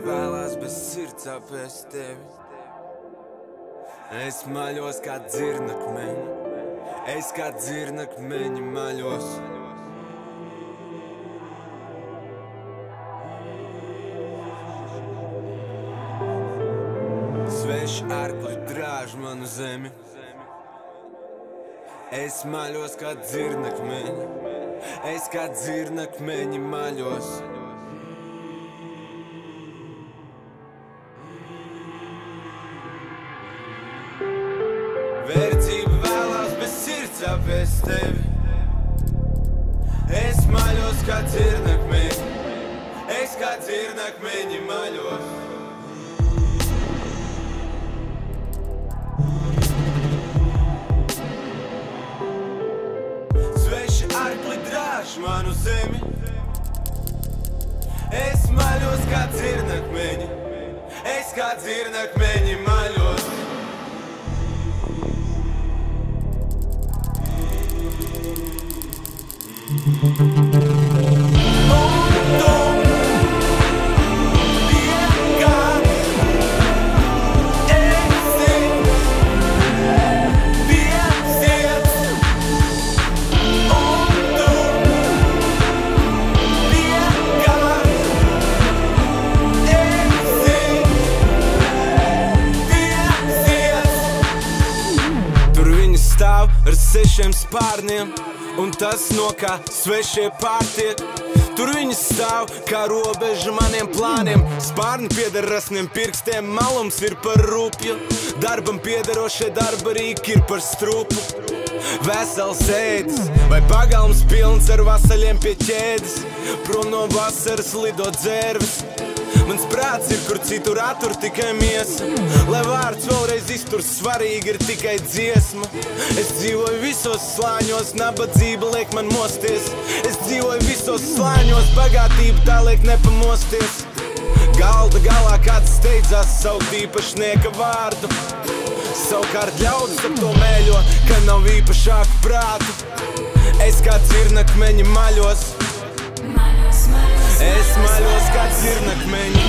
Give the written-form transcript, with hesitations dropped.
vēlās bez sirds apēst tevi. Es maļos kā dzirnakmeņi, es kā dzirnakmeņi maļos. Sveši ārkli drāž manu zemi, es maļos kā dzirnakmeņi, es kā dzirnakmeņi maļos. Verdzība vēlās bez sirds apēst tevi. Es maļos kā dzirnakmeņi, es kā dzirnakmeņi maļos. Sveši ārkli drāž manu zemi, es maļos kā dzirnakmeņi, es kā dzirnakmeņi maļos. Stāv ar 6 spārniem, un tas no kā svešie pārtiek. Tur viņi stāv kā robeža maniem plāniem. Spārni pieder rasniem pirkstiem, malums ir par rupju. Darbam piederošie darba rīki ir par strupu. Vesels ēdis vai pagalms pilns ar vasaļiem pie ķēdes. Prom no vasaras lido dzērves. Mans prāts ir, kur citur attur tikai miesa. Lai vārds vēlreiz iztur, svarīgi ir tikai dziesma. Es dzīvoju visos slāņos, nabadzība liek man mosties. Es dzīvoju visos slāņos, bagātība tā liek nepamosties. Galda galā kāds steidzās saukt īpašnieka vārdu. Savukārt ļauds ap to mēļo, ka nav īpašāku prātu. Es kā dzirnakmeņi maļos, es maļos kā dzirnakmeņi.